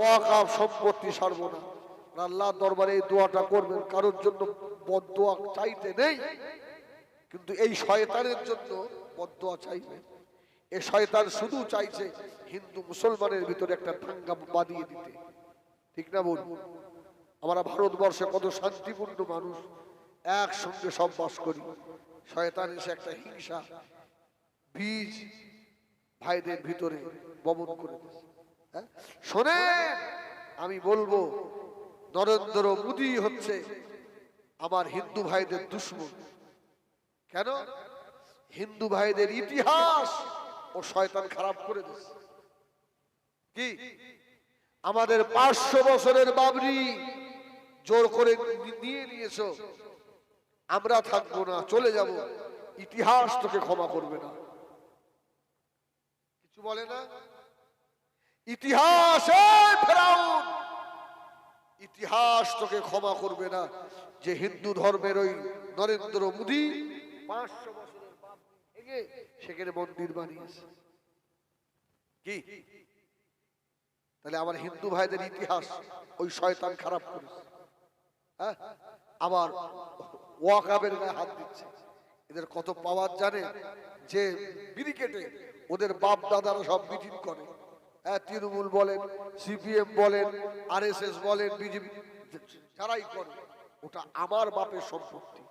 ওয়াকাফ সম্পত্তি ছাড়বো না। আল্লাহর দরবারে এই দোয়াটা করবেন, কারোর জন্য বদদোয়া চাইতে নেই, কিন্তু এই শয়তানের জন্য বদদোয়া চাইবেন। এই শয়তান শুধু চাইছে হিন্দু মুসলমানের ভিতরে একটা দাঙ্গা বাঁধিয়ে দিতে, ঠিক না বল? আমরা ভারতবর্ষে কত শান্তিপূর্ণ মানুষ, একসঙ্গে সব বাস করি, শয়তান এসে একটা হিংসা বীজ ভাইদের ভিতরে বপন করে দিয়েছে। হ্যাঁ, শোনেন, আমি বলবো নরেন্দ্র মোদী হচ্ছে আমার হিন্দু ভাইদের দুশমন। কেন? হিন্দু ভাইদের ইতিহাস ও শয়তান খারাপ করে দিয়েছে। কি আমাদের 500 বছরের বাবরি জোর করে নিয়ে নিয়েছো, আমরা থাকবো না, চলে যাব, ইতিহাস তোকে ক্ষমা করবে না। কিছু বলে না ইতিহাসে ফেরাউন, ইতিহাস তোকে ক্ষমা করবে না যে হিন্দু ধর্মের ওই নরেন্দ্র মোদী 500 বছরের বাবরি ভেঙে সেখানে মন্দির বানিয়েছে। কি তাহলে আমার হিন্দু ভাইদের ইতিহাস ওই শয়তান খারাপ করেছে। হ্যাঁ, আবার ওয়াকাবের গায়ে হাত দিচ্ছে। এদের কত পাওয়ার জানে, যে ব্রিকেটে ওদের বাপ দাদারা সব মিটিং করে। হ্যাঁ, তৃণমূল বলেন, সিপিএম বলেন, আরএসএস বলেন, বিজেপি, যারাই করে, ওটা আমার বাপের সম্পত্তি।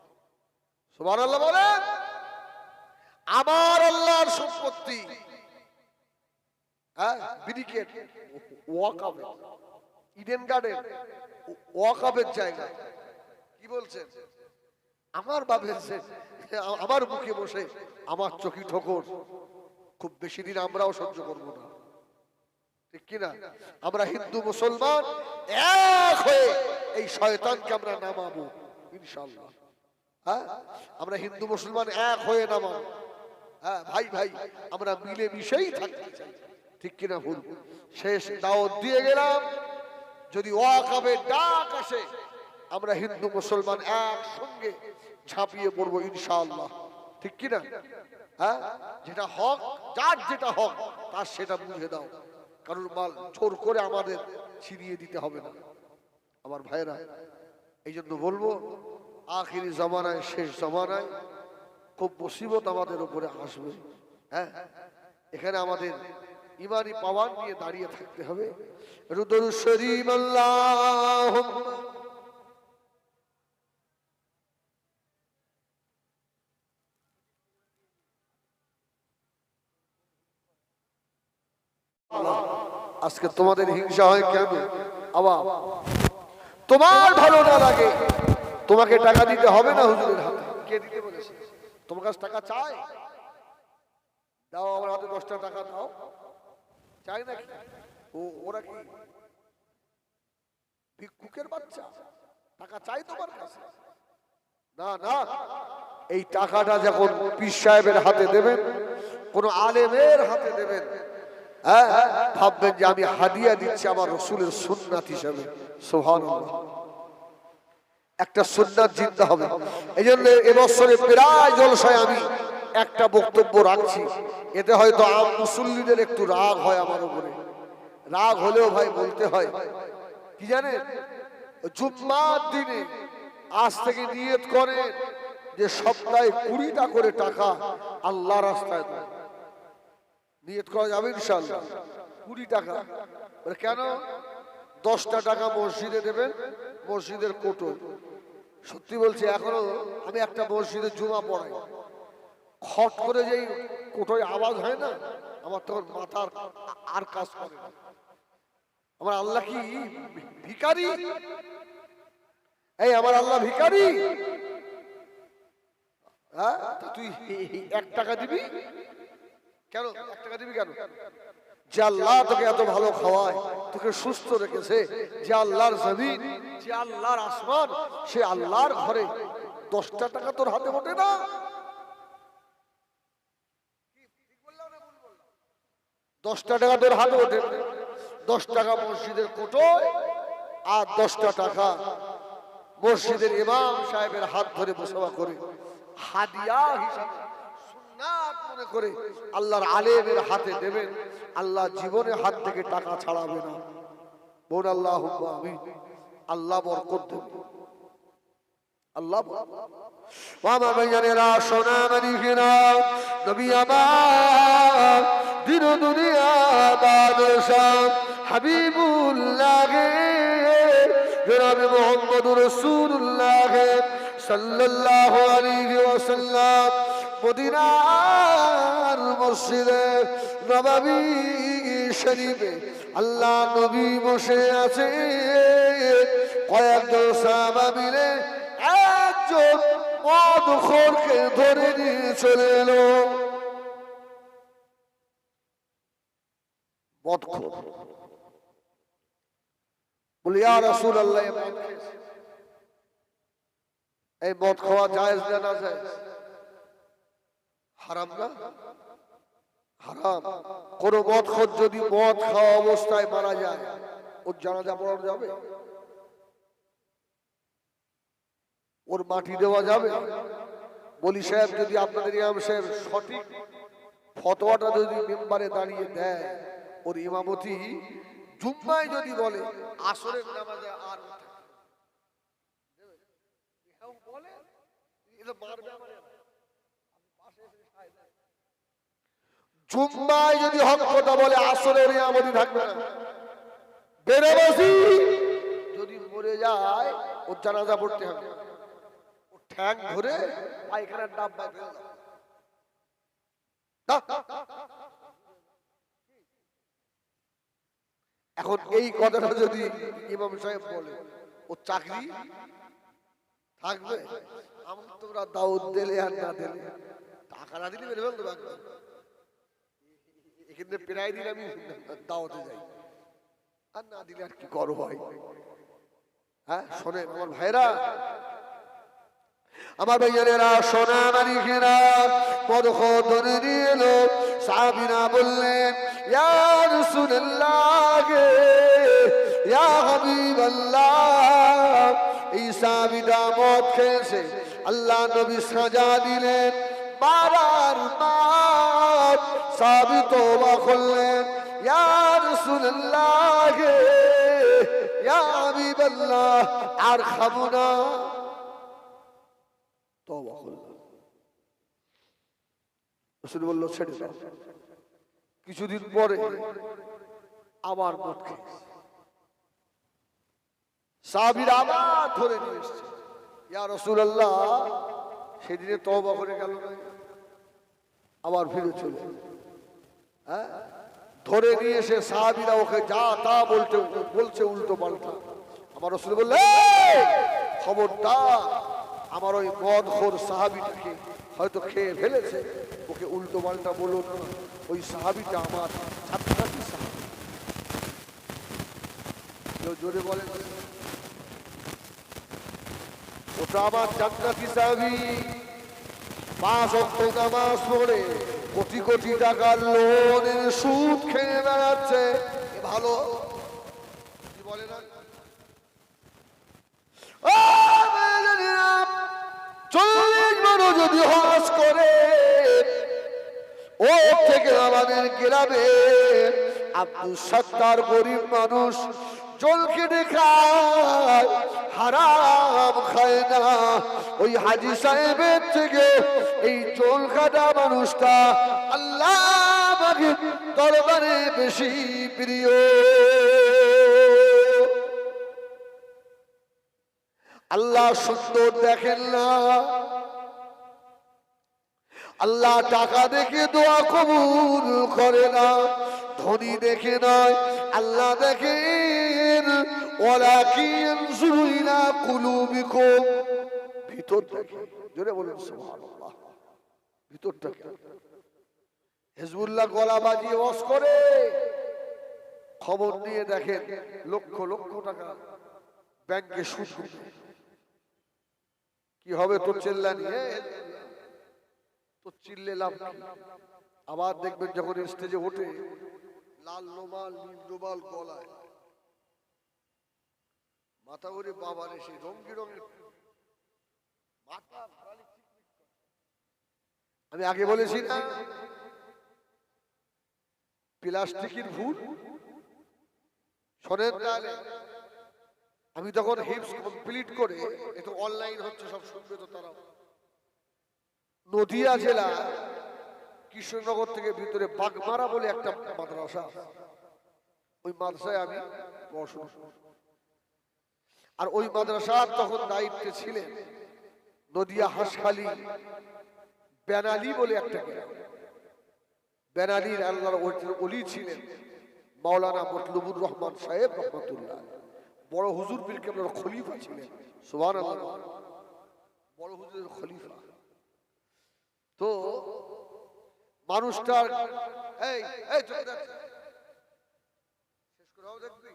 সুবহানাল্লাহ বলেন, আমার আল্লাহর সম্পত্তি। হ্যাঁ, ব্রিকেট ওয়াকাবে, ইডেন গার্ডেন ওয়াকাবের জায়গা। কি বলছেন? আমার বাপের, আমার মুখে বসে আমার চোখে ঠোকর, খুব বেশি দিন আমরাও সহ্য করব না, ঠিক কিনা? আমরা হিন্দু মুসলমান এক হয়ে এই শয়তানকে আমরা নামাবো ইনশাআল্লাহ। হ্যাঁ, আমরা হিন্দু মুসলমান এক হয়ে নামাবো। হ্যাঁ ভাই ভাই, আমরা মিলে মিশেই থাকতে চাই, ঠিক কিনা ভুল? শেষ দাওয়াত দিয়ে গেলাম, যদি ওয়াকাবের ডাক আসে আমরা হিন্দু মুসলমান একসঙ্গে ঝাঁপিয়ে পড়বো ইনশাআল্লাহ, ঠিক কিনা? হ্যাঁ, যেটা হক, যার যেটা হক তার সেটা বুঝে দাও, কারণ মাল জোর করে আমাদের ছিনিয়ে দিতে হবে না আমার ভাইরা। এই জন্য বলবো, আখিরি জামানায়, শেষ জামানায় খুব মুসিবত আমাদের উপরে আসবে। হ্যাঁ, এখানে আমাদের ইমানি পাওয়ার নিয়ে দাঁড়িয়ে থাকতে হবে। রুদুল শরীফ আল্লাহুম্মা আজকে তোমাদের হিংসা হয় কেন? আবার তোমার ভালো না লাগে, তোমাকে টাকা দিতে হবে না হুজুরের হাতে। কে দিতে বলেছে? তোমার কাছে টাকা চাই? দাও, আমার হাতে 10টা টাকা দাও। চাই নাকি? ওরা কি ভিক্ষুকের বাচ্চা? টাকা চাই তোমার কাছে? না না, এই টাকাটা যখন পীর সাহেবের হাতে দেবেন, কোন আলেমের হাতে দেবেন, হ্যাঁ, ভাববেন যে আমি হাদিয়া দিচ্ছি আমার রাসূলের সুন্নাত হিসেবে। সুবহানাল্লাহ, একটা সুন্নাত জিন্দা হবে। এই জন্য এবছরে প্রায় জলসায় আমি একটা বক্তব্য রাখছি, এতে হয়তো আম মুসল্লিদের একটু রাগ হয় আমার উপরে। রাগ হলেও ভাই বলতে হয়। কি জানেন, জুম্মার দিনে আজ থেকে নিয়ত করেন যে সপ্তাহে 20টা করে টাকা আল্লাহ রাস্তায় দেন। নিয়ত করা যাবে ইনশাআল্লাহ। 20 টাকা কেন? 10টা টাকা মসজিদে দেবেন, মসজিদের কোটো। সত্যি বলছি, এখনো আমি একটা মসজিদে জুমা পড়াই, খট করে যেই কোটোয় আওয়াজ হয় না, আমার তখন মাথার আর কাজ করে না। আমার আল্লাহ কি ভিখারি? এই আমার আল্লাহ ভিখারি? হ্যাঁ, তুই 1 টাকা দিবি কেন? 1 টাকা দিবি কেন? যে আল্লাহ তোকে এত ভালো খাওয়ায়, তোকে সুস্থ রেখেছে, যে আল্লাহর জমিন, যে আল্লাহর আসমান, সে আল্লাহর ঘরে 10টা টাকা তোর হাতে ওঠে না? 10টা টাকা তোর হাতে ওঠে, 10 টাকা মসজিদের কোটোয়, আর 10টা টাকা মসজিদের ইমাম সাহেবের হাত ধরে মুসাফা করে হাদিয়া হিসাবে সুন্নাত মনে করে আল্লাহর আলেমের হাতে দেবেন। আল্লাহ জীবনে হাত থেকে টাকা ছাড়াবে না। বোন আল্লাহুম্মা আমিন। আল্লাহ বরকত দেবে, আল্লাহ। আমার ভাইয়েরা, সোনা মানিকেরা, নবী আমার দিন দুনিয়া বাদশাহ হাবিবুল্লাহ জনাবে মুহাম্মদুর রাসূলুল্লাহ সাল্লাল্লাহু আলাইহি ওয়াসাল্লাম মদিনার মসজিদে নববী শরীফে আল্লাহ নবী বসে আছে। কয়েকজন সাহাবা মিলে একজন মদখোরকে ধরে নিয়ে চলে এলো। মদখোর বলে, ইয়া রাসূলুল্লাহ, এই মদ খাওয়া জায়েজ না জায়েজ? হারাম না? হারাম। কোন মদখোর যদি মদ খাওয়া অবস্থায় মারা যায়, ওর জানাজা পড়ানো যাবে? ওর মাটি দেওয়া যাবে? বলি সাহেব, যদি আপনাদের ইমাম সাহেব সঠিক ফতোয়াটা যদি মেম্বারে দাঁড়িয়ে দেয়, ওর ইমামতি জুম্মায় যদি বলে আসরের নামাজে আর জুম্মায় যদি হক কথা বলে আসরের ইমামতি থাকবে না। বেনামাজি যদি মরে যায়, ওর জানাজা পড়তে হবে। ঠ্যাং ধরে পায়খানার ডাব্বা ফেলে দাও। এখন এই কথাটা যদি ইমাম সাহেব বলে, ও চাকরি থাকবে? আমার তোমরা দাওয়াত দিলে আর না দিলে, টাকা না দিলে মেরে ফেলতে পারবে। এখানে প্রায় দিন আমি দাওয়াতে যাই, আর না দিলে আর কি করো হয়। হ্যাঁ, শোনেন আমার ভাইরা, আমার ভাইয়েরা, সোনা মানিকেরা, মদখোর ধরে নিয়ে এলো। সাহাবীরা বললেন, ইয়া রাসূলুল্লাহ, ইয়া হাবিবাল্লাহ, এই সাহাবীরা মদ খেয়েছে। আল্লাহ নবী সাজা দিলেন, মারার মার। সাহাবী তওবা করলেন, ইয়া রাসূলুল্লাহ, ইয়া হাবিবাল্লাহ, আর খাবো না। তওবা করলাম। রাসূল বলল, ছেড়ে দাও। কিছুদিন পরে আবার মদ খেয়েছে। সাহাবীরা আবার ধরে নিয়ে এসেছে, ইয়া রাসূলুল্লাহ, সেদিনে তওবা করে গেল না, আবার ফিরে চলে। হ্যাঁ, ধরে নিয়ে এসে সাহাবীরা ওকে যা তা বলছে উল্টো পাল্টা। আমার রাসূল বললেন, খবরদার, আমার ওই মদখোর সাহাবীটাকে হয়তো খেয়ে ফেলেছে, ওকে উল্টো পাল্টা বলো না। ওই সাহাবীটা আমার ছাত্রছাত্রী সাহাবী। জোরে বলেন, ওটা আমার জান্নাতি সাহাবী। 5 ওয়াক্ত নামাজ পড়ে কোটি কোটি টাকার লোনের সুদ খেয়ে বেড়াচ্ছে। ভালো কি বলে না? 40 বড় যদি হজ করে, ওর থেকে আমাদের গ্রামে আব্দুল সত্তার গরিব মানুষ জল কেটে খায়, হারাম খায় না। ওই হাজী সাহেবের থেকে এই জল কাটা মানুষটা আল্লাহ দরবারে বেশি প্রিয়। আল্লাহ সুন্দর দেখেন না, আল্লাহ টাকা দেখে দোয়া কবুল করে না, ধনী দেখে নয়, আল্লাহ দেখেন ওয়ালাকিন ইয়ানজুরু ইলা কুলুবিকুম, ভিতর দেখে। জোরে বলেন সুবহানাল্লাহ। ভিতরটা হিজবুল্লাহ গলা বাজিয়ে ওয়াজ করে, খবর নিয়ে দেখেন লক্ষ লক্ষ টাকা ব্যাংকে সুদ। কি হবে তোর চিল্লানি? তো চিল্লে লাভ কি? আবার দেখবেন যখন স্টেজে ওঠে, লাল রুমাল নীল রুমাল গলায়, মাথা করে বাবার এসে রঙি রঙের মাথা। আমি আগে বলেছি না, প্লাস্টিকের ভুল শোনেন তাহলে, আমি তখন হিপস কমপ্লিট করে, একটু অনলাইন হচ্ছে সব শুনবে তো তারা, নদিয়া জেলা কৃষ্ণনগর থেকে ভিতরে বাগমারা বলে একটা মাদ্রাসা, ওই মাদ্রাসায় আমি পড়াশোনা, আর ওই মাদ্রাসার তখন দায়িত্বে ছিলেন নদিয়া হাসখালী বেনালি বলে একটা গ্রাম। বেনালির আল্লাহর ওলি ছিলেন মাওলানা মতলুবুর রহমান সাহেব রহমাতুল্লাহ, বড় হুজুর পীর কেবলার খলিফা ছিলেন। সুবহানাল্লাহ, বড় হুজুরের খলিফা। তো মানুষটার এই এই চলে যাচ্ছে, শেষ করাও দেখবি।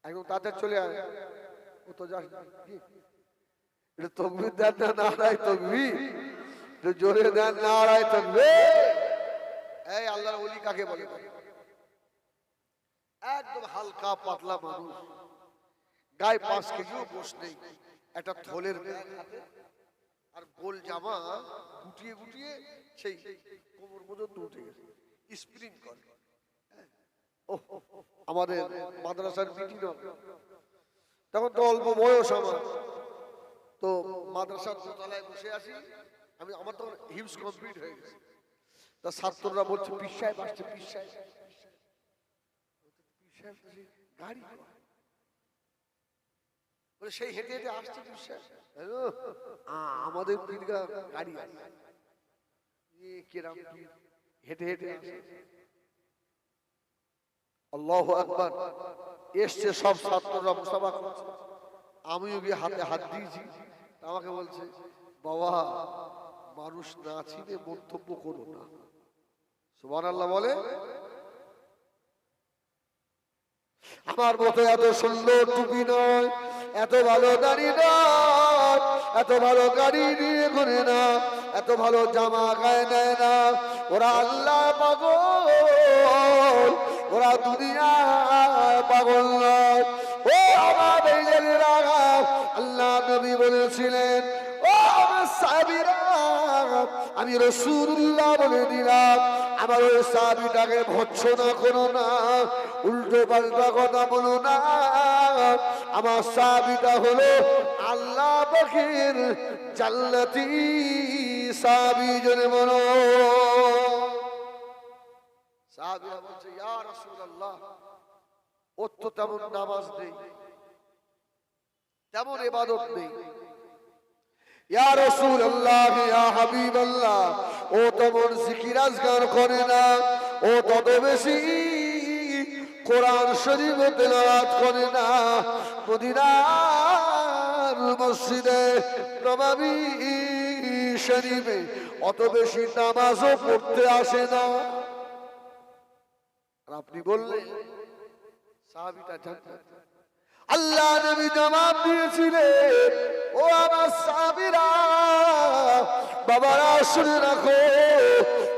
একদম তাদের চলে আয়, ও তো যাস কি, এটা তকবীর দেন না, নারায়ে তাকবীর, জোরে দেন নারায়ে তাকবীর। এই আল্লাহর ওলি কাকে বলে? একদম হালকা পাতলা মানুষ, গায়ে 5 কেজিও গোশ নেই, একটা থলের ব্যাগ হাতে, আর গোল জামা গুটিয়ে গুটিয়ে সেই কোমর পর্যন্ত উঠে গেছে, স্প্রিং করে। আমাদের মাদ্রাসার মিটিং তখন তো অল্প বয়স আমার, তো মাদ্রাসার দোতলায় বসে আছি আমি, আমার তখন হিপস কমপ্লিট হয়ে গেছে। তা ছাত্ররা বলছে পীর সাহেব আসছে, পীর সাহেব, গাড়ি বলে সেই হেঁটে হেঁটে আসছে পীর সাহেব, আমাদের পীরগা গাড়ি আছে, কিরাম হেঁটে হেঁটে আসে। আল্লাহু আকবার, এসছে সব ছাত্ররা মুসাফা করছে, আমিও গিয়ে হাতে হাত দিয়েছি। আমাকে বলছে বাবা মানুষ না চিনে মন্তব্য করো না। সুবহানাল্লাহ বলে। আমার মতো এত সুন্দর টুপি নয়, এত ভালো দাড়ি নয়, এত ভালো গাড়ি নিয়ে ঘুরে না, এত ভালো জামা গায়ে নেয় না, ওরা আল্লাহ পাগল, ওরা দুনিয়া পাগল নয়। ও আমার এই জানেরা, আল্লাহ নবী বলেছিলেন ও আমার সাহাবীরা, আমি রাসূলুল্লাহ বলে দিলাম আমার ওই সাহাবীটাকে ভৎসনা করো না, উল্টো পাল্টা কথা বলো না। আমার সাহাবীটা হলো আল্লাহ পাকের জান্নাতি সাহাবী, জনে বলো। সাহাবীরা বলছে ইয়া রাসূলুল্লাহ, ও তো তেমন নামাজ নেই, তেমন ইবাদত নেই। ইয়া রাসূলুল্লাহ, ইয়া হাবিবাল্লাহ, ও তেমন জিকির আজকার করে না, ও তত বেশি কোরআন শরীফ তেলাওয়াত করে না, মদিনার মসজিদে নববী শরীফে অত বেশি নামাজও পড়তে আসে না। আর আপনি বললেন সাহাবীটা জান্নাত। আল্লাহ নবী জবাব দিয়েছিলেন ও আমার সাহাবীরা, বাবারা শুনে রাখো,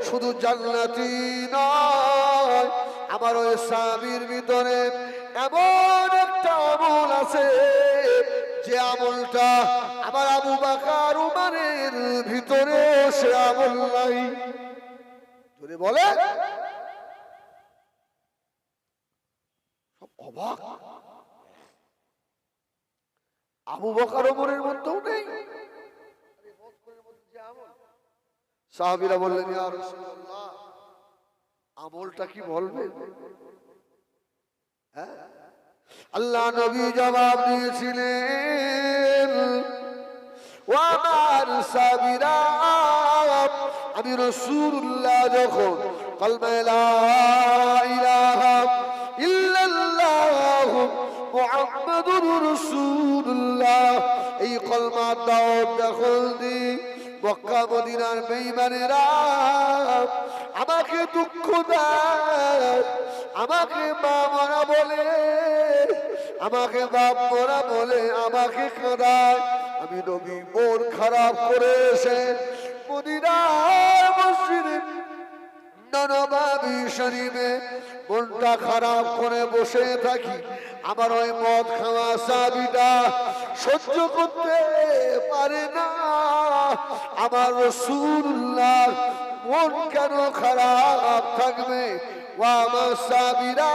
শুধু জান্নাতি নয়, আমার ওই সাহাবীর ভিতরে এমন একটা আমল আছে যে আমলটা আমার আবু বকর উমরের ভিতরে সে আমল নাই। যদি বলে সব অবাক, আবু বকর ওমরের মধ্যেও নেই। সাহাবীরা বললেন ইয়া রাসূলুল্লাহ, আমলটা কি বলবেন? হ্যাঁ, আল্লাহ নবী জবাব দিয়েছিলেন ও আমার সাহাবীরা, আমি রাসূলুল্লাহ যখন কালমা লা ইলাহা ইল্লাল্লাহ মুহাম্মাদুর রাসূলুল্লাহ এই কলমা দাওয়াত যখন দিই, মক্কা মদিনার বেঈমানেরা আমাকে দুঃখ দেয়, আমাকে মা মরা বলে, আমাকে বাপ মরা বলে, আমাকে কাঁদায়। আমি নবী মন খারাপ করে এসে মদিনার মসজিদে নববী শরীফে মনটা খারাপ করে বসে থাকি। আমার ওই মদ খাওয়া সাহাবীটা সহ্য করতে পারে না আমার রাসূলুল্লাহ মন কেন খারাপ থাকবে? ও আমার সাহাবীরা,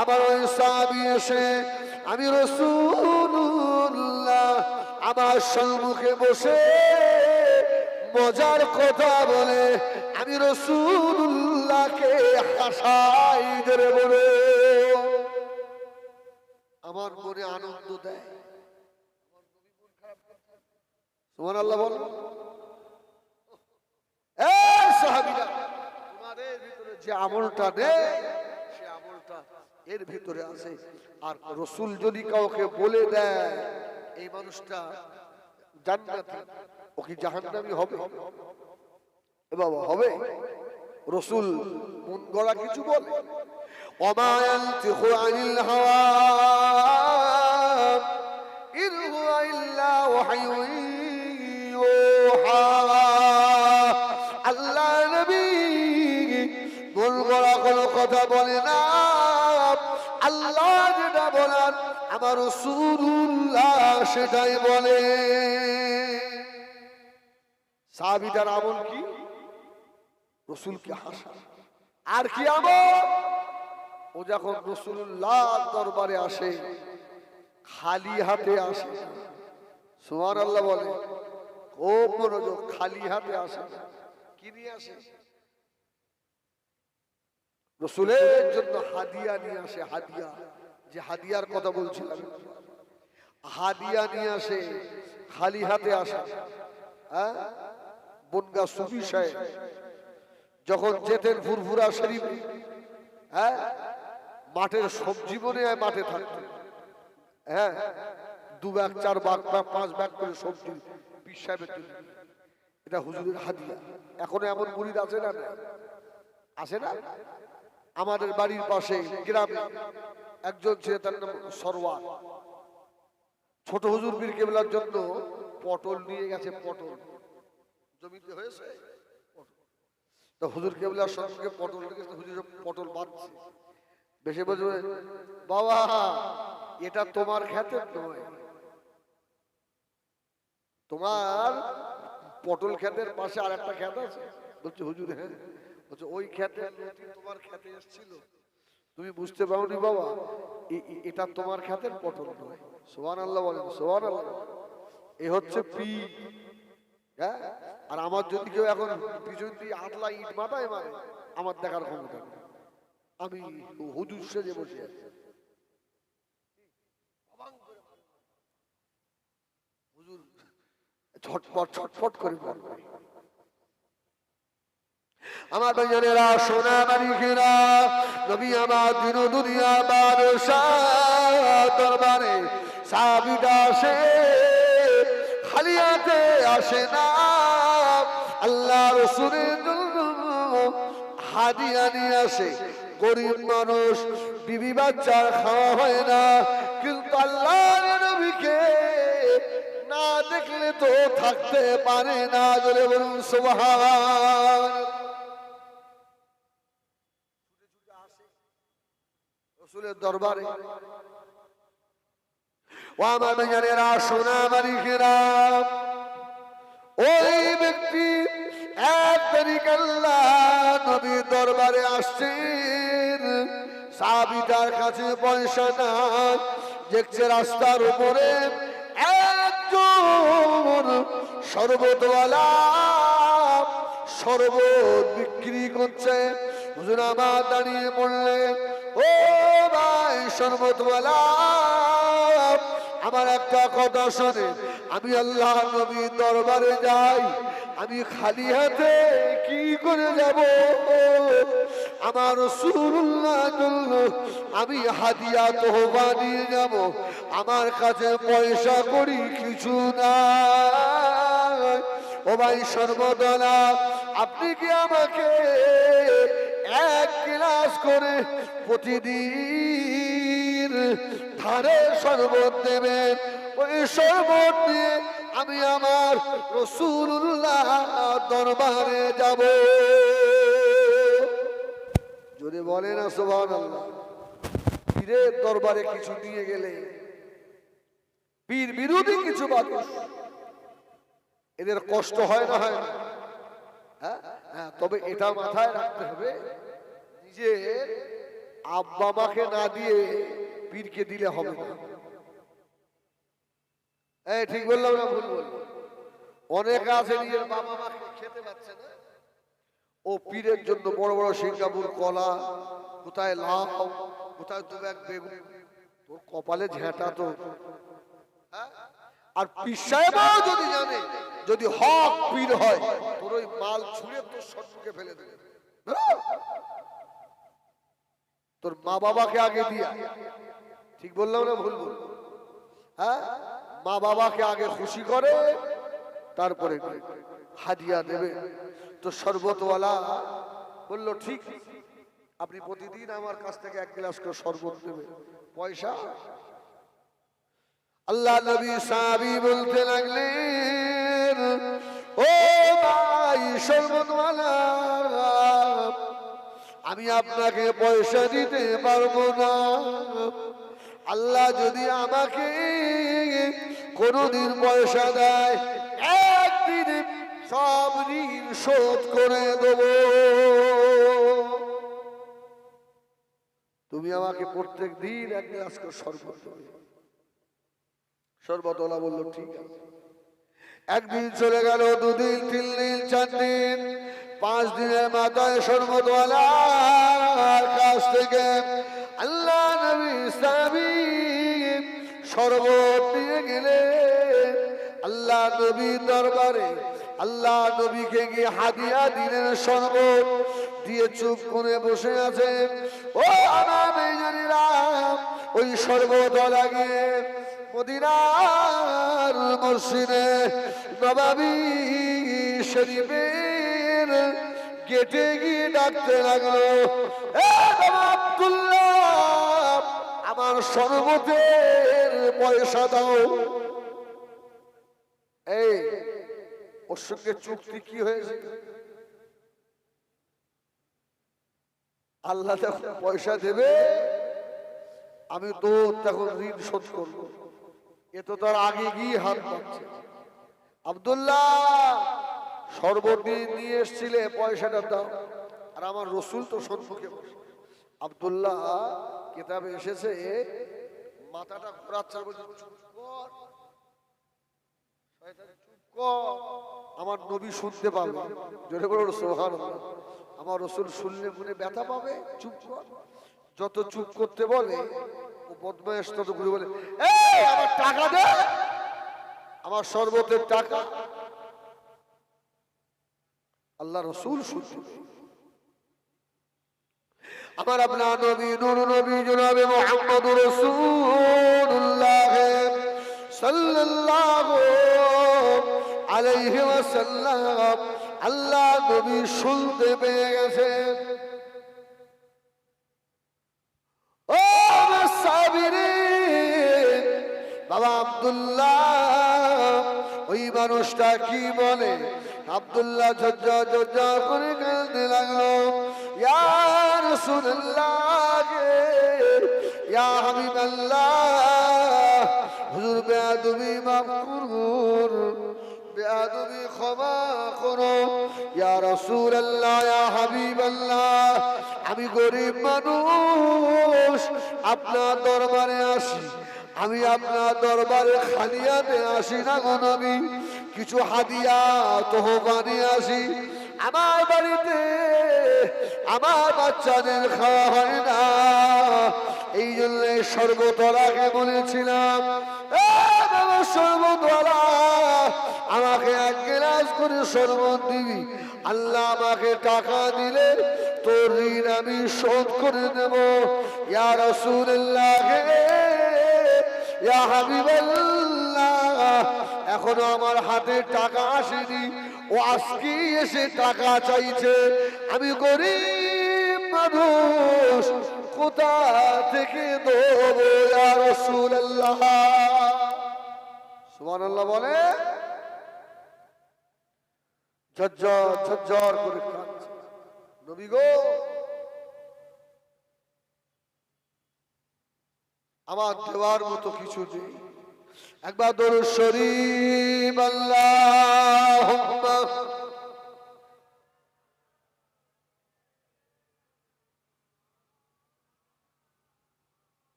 আমার ওই সাহাবী এসে আমি রাসূলুল্লাহ আমার সম্মুখে বসে মজার কথা বলে আমি রাসূলুল্লাহকে হাসাই ধরে বলে আমার মনে আনন্দ দেয়। সুবহানাল্লাহ বল। এই সাহাবীরা, তোমাদের ভিতরে যে আমলটা নেই সে আমলটা এর ভিতরে আছে। আর রাসূল যদি কাউকে বলে দেয় এই মানুষটা জান্নাতি, ও কি জাহান্নামী হবে? এ বাবা হবে? রাসূল মন গড়া কিছু বলে? ওমা ইয়ানতিকু আনিল হাওয়া ইন হুয়া ইল্লা ওয়াহয়ুন ইউহা। আল্লাহ নবী মন গড়া কোনো কথা বলে না। আল্লাহ যেটা বলেন আমার রাসূলুল্লাহ সেটাই বলে। সাহাবীদের আমল কি? রাসূলকে হাসা। আর কি আমল? ও যখন রাসূলুল্লাহ দরবারে আসে খালি হাতে আসে। সুবহানাল্লাহ বলে। খুব মনোযোগ, খালি হাতে আসে। কি নিয়ে আসে? রাসূলের জন্য হাদিয়া নিয়ে আসে। হাদিয়া, যে হাদিয়ার কথা বলছিলাম, হাদিয়া নিয়ে আসে, খালি হাতে আসে। হ্যাঁ, বনগা সুফি সাহেব যখন যেতেন ফুরফুরা শরীফে, হ্যাঁ, মাঠের সবজি বনে মাঠে থাকতেন। হ্যাঁ, 2 ব্যাগ 4 ব্যাগ 5 ব্যাগ করে সবজি পীর সাহেবের জন্য। এটা হুজুরের হাদিয়া। এখনো এমন মুরিদ আছে না? আছে না? আমাদের বাড়ির পাশে গ্রামে একজন ছিল, তার নাম সরওয়ার। ছোট হুজুর পীর কেবলার জন্য পটল নিয়ে গেছে। পটল জমিতে হয়েছে, তো হুজুর কেবলার সঙ্গে পটল রেখেছে। হুজুর পটল বাঁধছে, বেশি বলবে বাবা এটা তোমার ক্ষেতের নয়, তোমার পটল ক্ষেতের পাশে আর একটা ক্ষেত আছে। বলছে হুজুর হ্যাঁ। বলছে ওই ক্ষেতে তোমার ক্ষেতে এসেছিল, তুমি বুঝতে পারোনি বাবা, এটা তোমার ক্ষেতের পটল নয়। সুবহানাল্লাহ বলেন, সুবহানাল্লাহ। এই হচ্ছে পীর। হ্যাঁ, আর আমার যদি কেউ এখন পিছন দিয়ে আতলা ইট মাথায় মারে, আমার দেখার ক্ষমতা নেই। আমি হুজুর সেজে বসে আছি, হুজুর ছটফট ছটফট করে বলবে। আমার ভাইজানেরা, সোনা মানিকেরা, নবী আমার দিন দুনিয়া বাদশাহ দরবারে সাহাবীরা আসে, খালি হাতে আসে না। আল্লাহ রাসূলের জন্য হাদিয়া নিয়ে আসে। গরিব মানুষ, বিবি বাচ্চার খাওয়া হয় না, কিন্তু আল্লাহর নবীকে না দেখলে তো থাকতে পারে না। জোরে বলুন সুবহান। রাসূলের দরবারে ও আমার ভাইজানেরা, সোনা মানিকেরা, ওই ব্যক্তি 1 তারিখ আল্লাহ নবীর দরবারে আসছেন। সাহাবীটার কাছে পয়সা নাই, দেখছে রাস্তার উপরে একজন শরবতওয়ালা শরবত বিক্রি করছে। হুজুর আমার দাঁড়িয়ে বললেন, ও ভাই শরবতওয়ালা, আমার একটা কথা শোনে। আমি আল্লাহ নবীর দরবারে যাই, আমি খালি হাতে কি করে যাব? আমার রাসূলুল্লাহ জন্য আমি হাদিয়া তোহফা নিয়ে যাব, আমার কাছে পয়সা করি কিছু নাই। ও ভাই শরবতওয়ালা, আপনি কি আমাকে 1 গ্লাস করে প্রতিদিন ধারে শরবত দেবেন? ওই শরবত দিয়ে আমি আমার রাসূলুল্লাহ দরবারে যাব। যদি বলে না সুবহানাল্লাহ। পীরের দরবারে কিছু নিয়ে গেলে পীর বিরোধী কিছু মানুষ, এদের কষ্ট হয় না? হয় না? হ্যাঁ হ্যাঁ, তবে এটা মাথায় রাখতে হবে, নিজের আব্বা মাকে না দিয়ে পীরকে দিলে হবে না। এই ঠিক বললাম না ভুল বললাম? অনেক আছে নিজের বাবা মাকে খেতে পাচ্ছে না, ও পীরের জন্য বড় বড় সিঙ্গাপুর কলা, কোথায় লাউ, কোথায় দু ব্যাগ বেগুন, তোর কপালে ঝেঁটা তো। হ্যাঁ? আর পীর সাহেবও যদি জানে, যদি হক পীর হয়, তোর ওই মাল ছুঁড়ে তোর সম্মুখে ফেলে দেবে। তোর মা বাবাকে আগে দিয়া, ঠিক বললাম না ভুল বল? হ্যাঁ, মা বাবাকে আগে খুশি করে তারপরে হাদিয়া দেবে। তো শরবতওয়ালা বললো ঠিক, আপনি প্রতিদিন আমার কাছ থেকে 1 গ্লাস করে শরবত দেবে, পয়সা। আল্লাহ নবী সাহাবী বলতে লাগলেন, ও ভাই শরবতওয়ালা, আমি আপনাকে পয়সা দিতে পারবো না। আল্লাহ যদি আমাকে কোনদিন পয়সা দেয়, একদিন সব ঋণ শোধ করে দেব। তুমি আমাকে প্রত্যেক দিন 1 গ্লাস করে শরবত দেবে। শরবতওয়ালা বলল ঠিক আছে। একদিন চলে গেল, 2 দিন, 3 দিন, 4 দিন, 5 দিনের মাথায় শরবতওয়ালার কাছ থেকে আল্লাহ নবী সাহাবী শরবত নিয়ে গেলেন আল্লাহ নবীর দরবারে। আল্লাহ নবীকে গিয়ে হাদিয়া দিলেন, শরবত দিয়ে চুপ করে বসে আছেন। ও আমার মেজরিরা, ওই শরবতওয়ালা গিয়ে মদিনার মসজিদে নববী শরীফের গেটে গিয়ে ডাকতে লাগলো, এ বাবা আব্দুল্লাহ, আমার শরবতের পয়সা দাও। এই ওর সঙ্গে চুক্তি কি হয়েছে? আল্লাহ যখন পয়সা দেবে, আমি তো তখন ঋণ শোধ করবো। এ তো তার আগে গিয়ে হাত পাচ্ছে। আব্দুল্লাহ, শরবত নিয়ে এসছিলে, পয়সাটা দাও। আর আমার রসুল তো সম্মুখে বসে। আব্দুল্লাহ কিতাবে এসেছে, মাথাটা ঘোরাচ্ছে, বলছে চুপ কর, চুপ কর, আমার নবী শুনতে পাবে। জোরে বলো সুবহানাল্লাহ। আমার রসুল শুনলে মনে ব্যথা পাবে, চুপ কর। যত চুপ করতে বলে ও বদমাইশ তত করে বলে, এই আমার টাকা দে, আমার শরবতের টাকা। আল্লাহ রসুল শুনতে, আমার আপনার নবী নূর নবী জনাবে মুহাম্মদুর রাসূলুল্লাহ সাল্লাল্লাহু আলাইহি ওয়াসাল্লাম, আল্লাহ নবী শুনতে পেয়ে গেছেন। ও সাবিরিন, বাবা আব্দুল্লাহ, ওই মানুষটা কি বলে? আব্দুল্লাহ ঝরঝর ঝরঝর করে কাঁদতে লাগলো, ইয়া রাসূলুল্লাহ, ইয়া হাবিবাল্লাহ, হুজুর বেয়াদবি মাফ করুন, বেয়াদবি ক্ষমা করো। ইয়া রাসূলুল্লাহ, ইয়া হাবিবাল্লাহ, আমি গরিব মানুষ, আপনার দরবারে আসি, আমি আপনার দরবারে খালিয়াতে আসি না গো নবী, কিছু হাদিয়া তোহফা নিয়ে আসি। আমার বাড়িতে আমার বাচ্চাদের খাওয়া হয় না, এই জন্য শরবতওয়ালাকে বলেছিলাম, শরবতওয়ালা, আমাকে 1 গ্লাস করে শরবত দিবি। আল্লাহ আমাকে টাকা দিলে তোর ঋণ আমি শোধ করে দেব। ইয়া রাসূলুল্লাহ, ইয়া হাবিবাল্লাহ, এখনো আমার হাতে টাকা আসেনি, ও আজকে এসে টাকা চাইছে। আমি গরিব মানুষ, কোথা থেকে দেবো ইয়া রাসূলুল্লাহ? সুবহানাল্লাহ বলে, ঝরঝর ঝরঝর করে কাঁদছে। নবী গো, আমার দেওয়ার মতো কিছু নেই, একবার দরুদ শরীফ আল্লাহুম্মা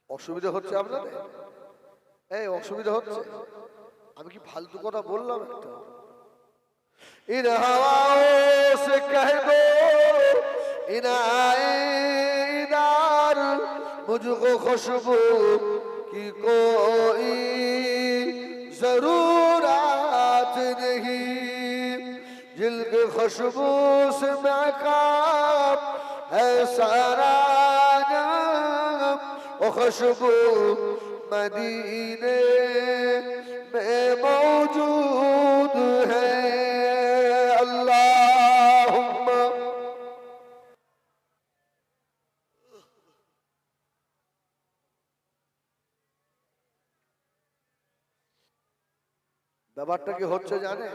অসুবিধা হচ্ছে আপনাদের? এই অসুবিধা হচ্ছে? আমি কি ফালতু কথা বললাম একটা? इन हवाओं से कह दो इन आए इधर मुझको खुशबू की कोई जरूरत नहीं जिनकी खुशबू से महका है सारा जहां वो खुशबू मदीने में मौजूद है। ব্যাপারটা কি হচ্ছে জানে?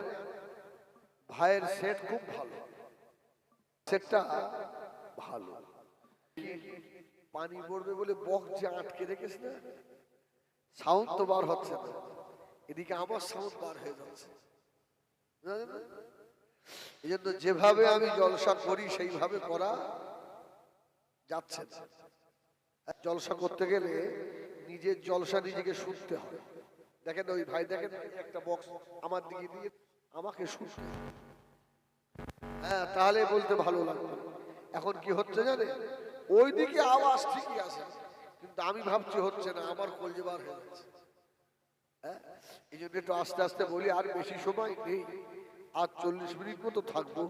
ভাইয়ের সেট খুব ভালো, সেটটা ভালো। পানি পড়বে বলে বক্স যে আটকে রেখেছে না, সাউন্ড তো বার হচ্ছে না, এদিকে আমার সাউন্ড বার হয়ে যাচ্ছে। এই জন্য যেভাবে আমি জলসা করি সেইভাবে করা যাচ্ছে না। জলসা করতে গেলে নিজের জলসা নিজেকে শুনতে হয়। দেখেন ওই ভাই, দেখেন একটা বক্স আমার দিকে দিয়ে আমাকে শুনতে, হ্যাঁ তাহলে বলতে ভালো লাগবে। এখন কি হচ্ছে জানে, ওইদিকে আওয়াজ ঠিকই আছে কিন্তু আমি ভাবছি হচ্ছে না, আমার কলজেবার হয়ে যাচ্ছে। হ্যাঁ, এই জন্য একটু আস্তে আস্তে বলি, আর বেশি সময় নেই, আর 40 মিনিট মতো থাকবো।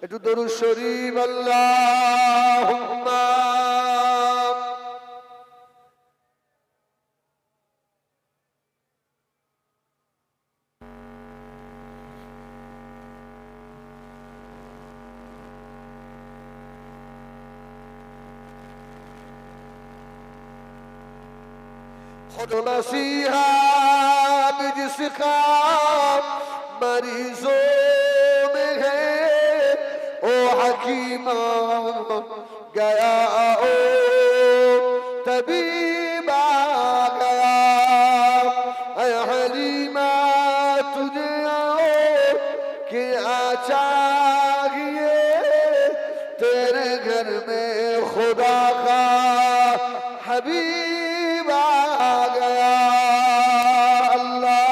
একটু দরুদ শরীফ আল্লাহুম্মা खुद नसीहत जिसका मरीजों में है ओ हकीमा गया ओ तबीब आ गया ऐ हलीमा तुझे आओ क्या चाहिए तेरे घर में खुदा का हबीब आ गया। अल्लाह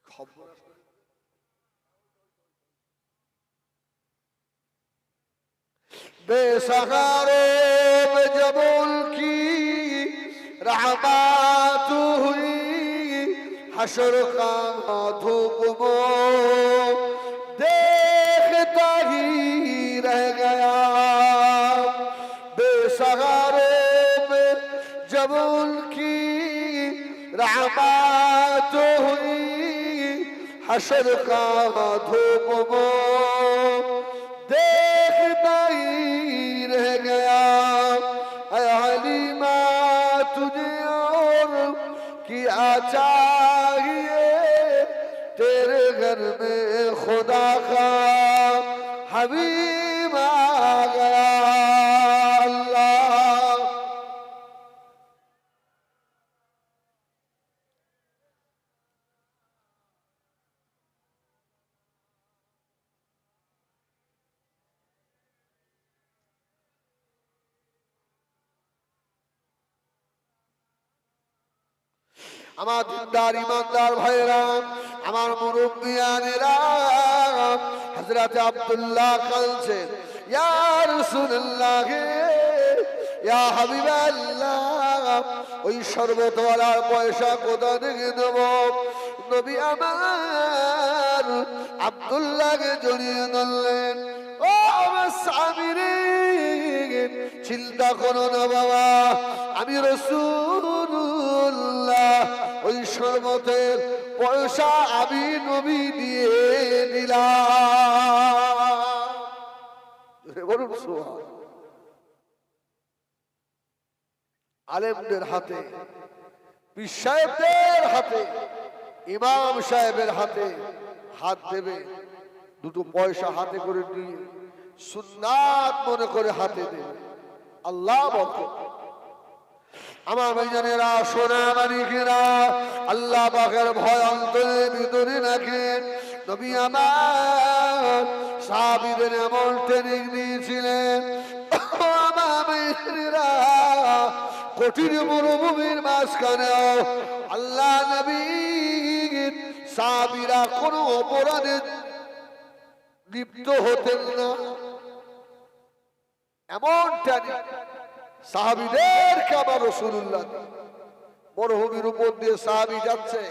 खबर बेसहारे में जब उनकी रहमत हुई हशर का धूप वो देखता ही रह गया। बेसहारे में जब उनकी रहमत हुई हशर का धूप वो देखता ही रह गया। ऐ हलीमा तुझे और क्या चाहिए तेरे घर में खुदा का हबीब आ गया। अल्लाह আমার দিনদার ইমানদার ভাইরা, আমার মুরব্বিয়ানেরা, হযরত আব্দুল্লাহ কালছেন ইয়া রাসূলুল্লাহ ইয়া হাবিবাল্লাহ, ওই শরবতওয়ালার পয়সা কোথা থেকে দেব? নবী আমার আব্দুল্লাহকে জড়িয়ে ধরলেন, ও আমার স্বামীরে চিন্তা করো না বাবা, আমি রাসূলুল্লাহ ওই শরবতের পয়সা আমি নবী দিয়ে দিলাম। বলুন সুবহান। আলেমদের হাতে, পীর সাহেবদের হাতে, ইমাম সাহেবের হাতে হাত দেবে, দুটো পয়সা হাতে করে নিয়ে সুন্নাত মনে করে হাতে দেবে, আল্লাহ বরকত আমার ভাইজানেরা, সোনা মানিকেরা, আল্লাহ পাকের ভয় অন্তরের ভিতরে রাখেন। নবী আমার সাহাবীদের এমন ট্রেনিং দিয়েছিলেন, আমার ভাইজানেরা, কঠিন মরুভূমির মাঝখানেও আল্লাহ নবী সাহাবীরা কোনো অপরাধে লিপ্ত হতেন না। এমন ট্রেনিং সাহাবীদেরকে আমার রাসূলুল্লাহ। মরুভূমির উপর দিয়ে সাহাবী যাচ্ছে,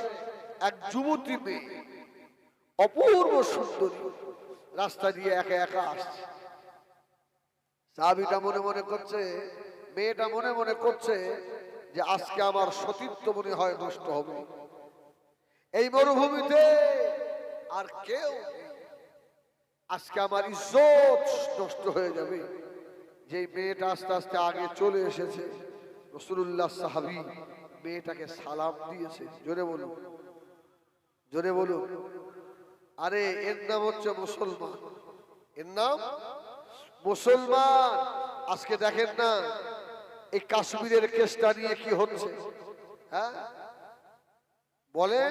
এক যুবতী মেয়ে, অপূর্ব সুন্দরী, রাস্তা দিয়ে একা একা আসছে। সাহাবীটা মনে মনে করছে, মেয়েটা মনে মনে করছে যে আজকে আমার সতীত্ব মনে হয় নষ্ট হবে, এই মরুভূমিতে আর কেউ, আজকে আমার ইজ্জত নষ্ট হয়ে যাবে। যে মেয়েটা আস্তে আস্তে আগে চলে এসেছে, রাসূলুল্লাহ সাহাবী মেয়েটাকে সালাম দিয়েছে। জোরে বলুন, জোরে বলুন। আরে এর নাম হচ্ছে মুসলমান, এর নাম মুসলমান। আজকে দেখেন না এই কাশ্মীরের কেসটা নিয়ে কি হচ্ছে, হ্যাঁ বলেন।